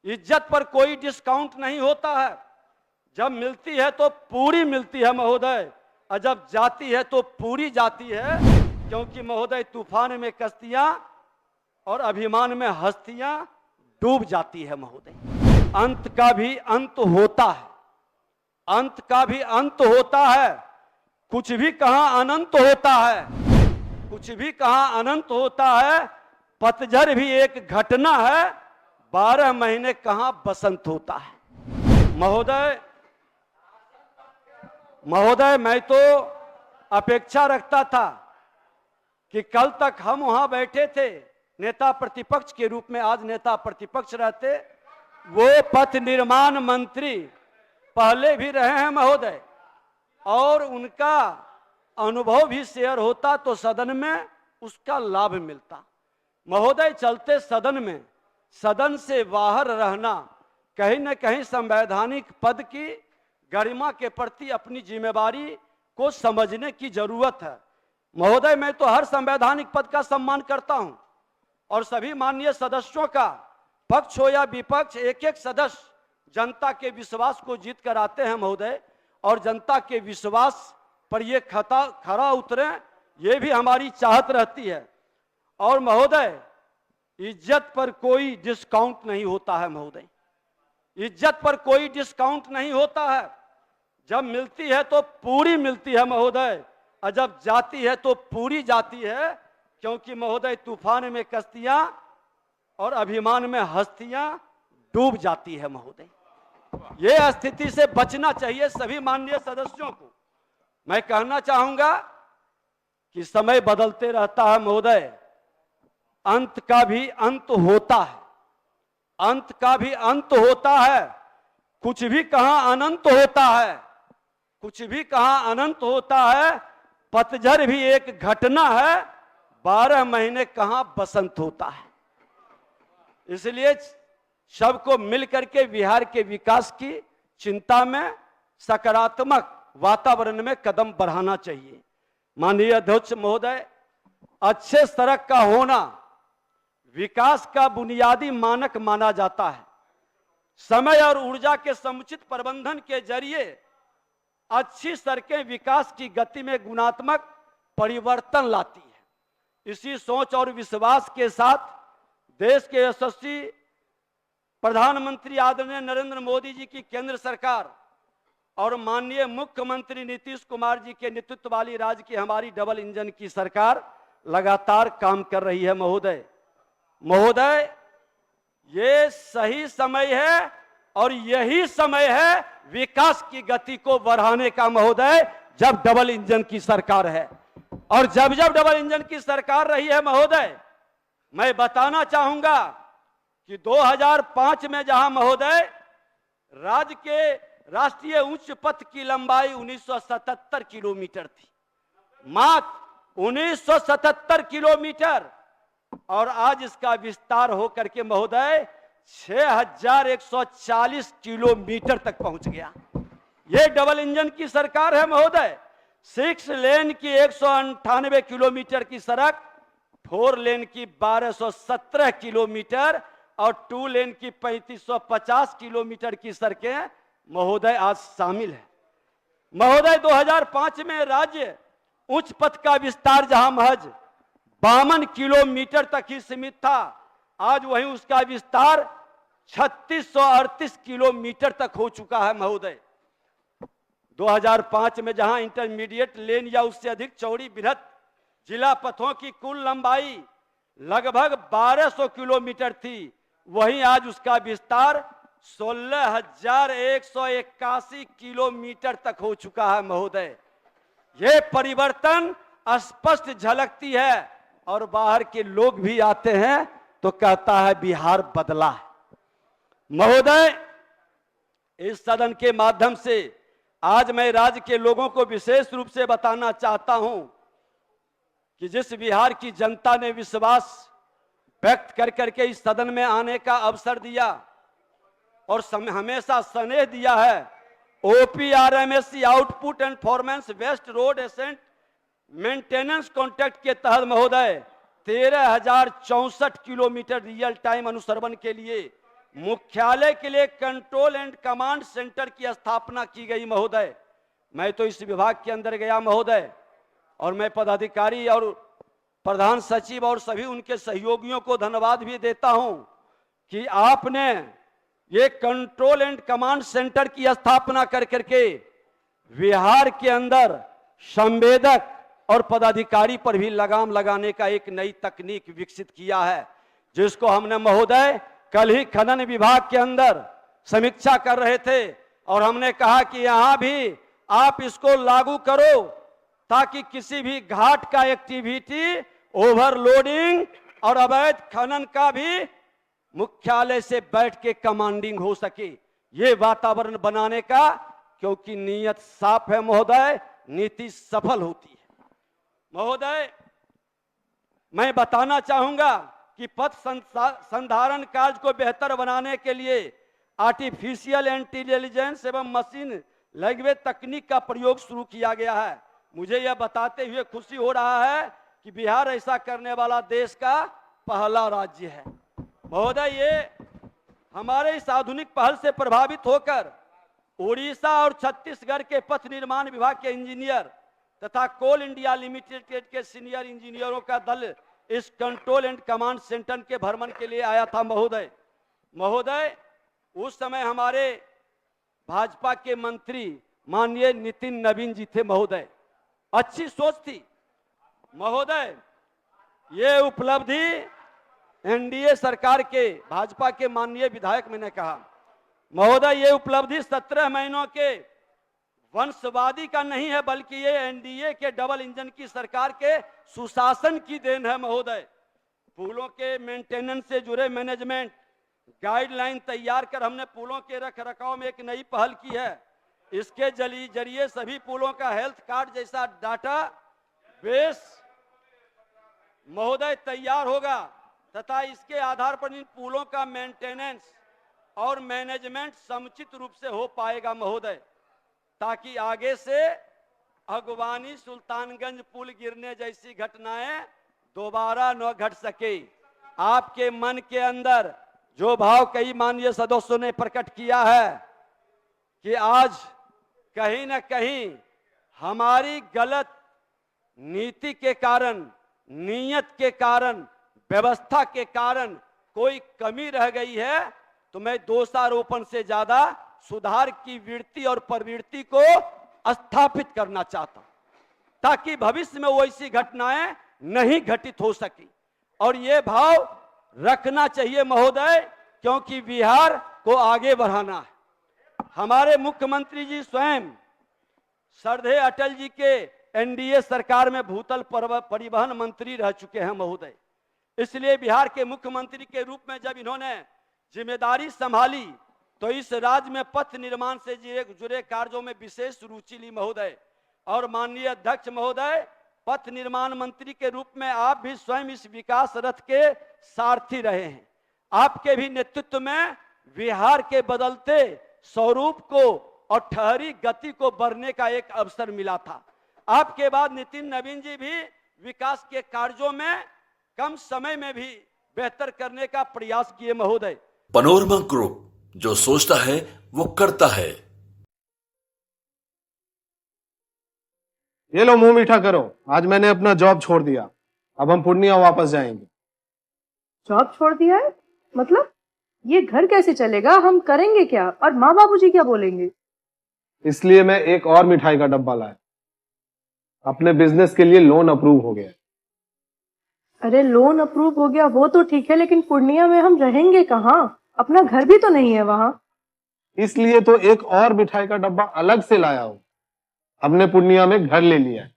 इज्जत पर कोई डिस्काउंट नहीं होता है। जब मिलती है तो पूरी मिलती है महोदय, और जब जाती है तो पूरी जाती है। क्योंकि महोदय तूफान में कश्तियां और अभिमान में हस्तियां डूब जाती है महोदय। अंत का भी अंत होता है, अंत का भी अंत होता है। कुछ भी कहां अनंत होता है, कुछ भी कहां अनंत होता है। पतझड़ भी एक घटना है, 12 महीने कहां बसंत होता है। महोदय मैं तो अपेक्षा रखता था कि कल तक हम वहां बैठे थे नेता प्रतिपक्ष के रूप में, आज नेता प्रतिपक्ष रहते। वो पथ निर्माण मंत्री पहले भी रहे हैं महोदय, और उनका अनुभव भी शेयर होता तो सदन में उसका लाभ मिलता। महोदय चलते सदन में, सदन से बाहर रहना कहीं न कहीं संवैधानिक पद की गरिमा के प्रति अपनी जिम्मेवारी को समझने की जरूरत है। महोदय मैं तो हर संवैधानिक पद का सम्मान करता हूं, और सभी माननीय सदस्यों का, पक्ष हो या विपक्ष, एक एक सदस्य जनता के विश्वास को जीत कर आते हैं महोदय, और जनता के विश्वास पर ये खरा उतरे, ये भी हमारी चाहत रहती है। और महोदय इज्जत पर कोई डिस्काउंट नहीं होता है महोदय, इज्जत पर कोई डिस्काउंट नहीं होता है। जब मिलती है तो पूरी मिलती है महोदय, और जब जाती है तो पूरी जाती है। क्योंकि महोदय तूफान में कश्तियां और अभिमान में हस्तियां डूब जाती है महोदय। ये स्थिति से बचना चाहिए सभी माननीय सदस्यों को। मैं कहना चाहूंगा कि समय बदलते रहता है महोदय, अंत का भी अंत होता है, अंत का भी अंत होता है। कुछ भी कहां अनंत होता है, कुछ भी कहां अनंत होता है। पतझड़ भी एक घटना है, 12 महीने कहां बसंत होता है। इसलिए सबको मिलकर के बिहार के विकास की चिंता में सकारात्मक वातावरण में कदम बढ़ाना चाहिए। माननीय अध्यक्ष महोदय, अच्छे सड़क का होना विकास का बुनियादी मानक माना जाता है। समय और ऊर्जा के समुचित प्रबंधन के जरिए अच्छी सड़कें विकास की गति में गुणात्मक परिवर्तन लाती है। इसी सोच और विश्वास के साथ देश के यशस्वी प्रधानमंत्री आदरणीय नरेंद्र मोदी जी की केंद्र सरकार और माननीय मुख्यमंत्री नीतीश कुमार जी के नेतृत्व वाली राज्य की हमारी डबल इंजन की सरकार लगातार काम कर रही है महोदय। महोदय ये सही समय है, और यही समय है विकास की गति को बढ़ाने का महोदय, जब डबल इंजन की सरकार है। और जब जब डबल इंजन की सरकार रही है महोदय, मैं बताना चाहूंगा कि 2005 में जहां महोदय राज्य के राष्ट्रीय उच्च पथ की लंबाई 1977 किलोमीटर थी, मात्र 1977 किलोमीटर, और आज इसका विस्तार होकर के महोदय 6140 किलोमीटर तक पहुंच गया। ये डबल इंजन की सरकार है महोदय। 6 लेन की 198 किलोमीटर की सड़क, 4 लेन की 1217 किलोमीटर और 2 लेन की 3550 किलोमीटर की सड़कें महोदय आज शामिल है। महोदय 2005 में राज्य उच्च पथ का विस्तार जहां महज 52 किलोमीटर तक ही सीमित था, आज वहीं उसका विस्तार 3638 किलोमीटर तक हो चुका है महोदय। 2005 में जहां इंटरमीडिएट लेन या उससे अधिक चौड़ी बृहत जिला पथों की कुल लंबाई लगभग 1200 किलोमीटर थी, वहीं आज उसका विस्तार 16,181 किलोमीटर तक हो चुका है महोदय। ये परिवर्तन स्पष्ट झलकती है, और बाहर के लोग भी आते हैं तो कहता है बिहार बदला है। महोदय इस सदन के माध्यम से आज मैं राज्य के लोगों को विशेष रूप से बताना चाहता हूं कि जिस बिहार की जनता ने विश्वास व्यक्त कर करके इस सदन में आने का अवसर दिया और हमेशा स्नेह दिया है, OPRMSC output and performance based road asset maintenance contract के तहत महोदय 13,064 किलोमीटर रियल टाइम अनुश्रवण के लिए मुख्यालय के लिए कंट्रोल एंड कमांड सेंटर की स्थापना की गई महोदय। मैं तो इस विभाग के अंदर गया महोदय, और मैं पदाधिकारी और प्रधान सचिव और सभी उनके सहयोगियों को धन्यवाद भी देता हूं कि आपने ये कंट्रोल एंड कमांड सेंटर की स्थापना कर करके बिहार के अंदर संवेदक और पदाधिकारी पर भी लगाम लगाने का एक नई तकनीक विकसित किया है, जिसको हमने महोदय कल ही खनन विभाग के अंदर समीक्षा कर रहे थे, और हमने कहा कि यहां भी आप इसको लागू करो ताकि किसी भी घाट का एक्टिविटी, ओवरलोडिंग और अवैध खनन का भी मुख्यालय से बैठ के कमांडिंग हो सके। ये वातावरण बनाने का, क्योंकि नीयत साफ है महोदय, नीति सफल होती है। महोदय, मैं बताना चाहूंगा कि पथ संधारण कार्य को बेहतर बनाने के लिए आर्टिफिशियल इंटेलिजेंस एवं मशीन लैंग्वेज तकनीक का प्रयोग शुरू किया गया है। मुझे यह बताते हुए खुशी हो रहा है कि बिहार ऐसा करने वाला देश का पहला राज्य है। महोदय, ये हमारे इस आधुनिक पहल से प्रभावित होकर उड़ीसा और छत्तीसगढ़ के पथ निर्माण विभाग के इंजीनियर तथा कोल इंडिया लिमिटेड के सीनियर इंजीनियरों का दल इस कंट्रोल एंड कमांड सेंटर के भ्रमण के लिए आया था महोदय, उस समय हमारे भाजपा के मंत्री माननीय नितिन नवीन जी थे महोदय। अच्छी सोच थी महोदय। ये उपलब्धि एनडीए सरकार के, भाजपा के माननीय विधायक, मैंने कहा महोदय, ये उपलब्धि 17 महीनों के वंशवादी का नहीं है, बल्कि ये एनडीए के डबल इंजन की सरकार के सुशासन की देन है महोदय। पुलों के मेंटेनेंस से जुड़े मैनेजमेंट गाइडलाइन तैयार कर हमने पुलों के रखरखाव में एक नई पहल की है। इसके जरिए सभी पुलों का हेल्थ कार्ड जैसा डाटा बेस महोदय तैयार होगा तथा इसके आधार पर इन पुलों का मेंटेनेंस और मैनेजमेंट समुचित रूप से हो पाएगा महोदय, ताकि आगे से अगवानी सुल्तानगंज पुल गिरने जैसी घटनाएं दोबारा न घट सके। आपके मन के अंदर जो भाव कई माननीय सदस्यों ने प्रकट किया है कि आज कहीं न कहीं हमारी गलत नीति के कारण, नीयत के कारण, व्यवस्था के कारण कोई कमी रह गई है, तो मैं दोषारोपण से ज्यादा सुधार की वृत्ति और प्रवृत्ति को स्थापित करना चाहता हूं, ताकि भविष्य में वैसी घटनाएं नहीं घटित हो सकी। और ये भाव रखना चाहिए महोदय, क्योंकि बिहार को आगे बढ़ाना है। हमारे मुख्यमंत्री जी स्वयं श्रद्धेय अटल जी के एनडीए सरकार में भूतल परिवहन मंत्री रह चुके हैं महोदय। इसलिए बिहार के मुख्यमंत्री के रूप में जब इन्होंने जिम्मेदारी संभाली तो इस राज्य में पथ निर्माण से जुड़े कार्यों में विशेष रुचि ली महोदय। और माननीय अध्यक्ष महोदय, पथ निर्माण मंत्री के रूप में आप भी स्वयं इस विकास रथ के सारथी रहे हैं। आपके भी नेतृत्व में बिहार के बदलते स्वरूप को और ठहरी गति को बढ़ने का एक अवसर मिला था। आपके बाद नितिन नवीन जी भी विकास के कार्यों में कम समय में भी बेहतर करने का प्रयास किए महोदय। पैनोरमा ग्रुप, जो सोचता है वो करता है। ये लो, मुंह मीठा करो। आज मैंने अपना जॉब छोड़ दिया, अब हम पूर्णिया वापस जाएंगे। जॉब छोड़ दिया है? मतलब ये घर कैसे चलेगा? हम करेंगे क्या? और माँ बाबूजी क्या बोलेंगे? इसलिए मैं एक और मिठाई का डब्बा लाया। अपने बिजनेस के लिए लोन अप्रूव हो गया। अरे लोन अप्रूव हो गया वो तो ठीक है, लेकिन पूर्णिया में हम रहेंगे कहाँ? अपना घर भी तो नहीं है वहाँ। इसलिए तो एक और मिठाई का डब्बा अलग से लाया हूँ। हमने पूर्णिया में घर ले लिया है,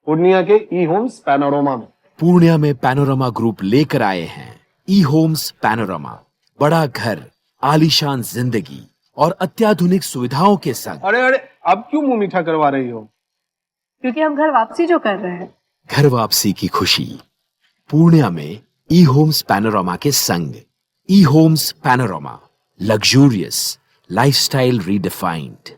पूर्णिया के ई होम्स पैनोरमा में। पूर्णिया में पैनोरमा ग्रुप लेकर आए हैं ई होम्स पैनोरमा। बड़ा घर, आलीशान जिंदगी और अत्याधुनिक सुविधाओं के संग। अरे अरे, अब क्यों मुंह मीठा करवा रही हो? क्योंकि हम घर वापसी जो कर रहे हैं। घर वापसी की खुशी पूर्णिया में ई होम्स पैनोरमा के संग। E homes panorama, luxurious lifestyle redefined.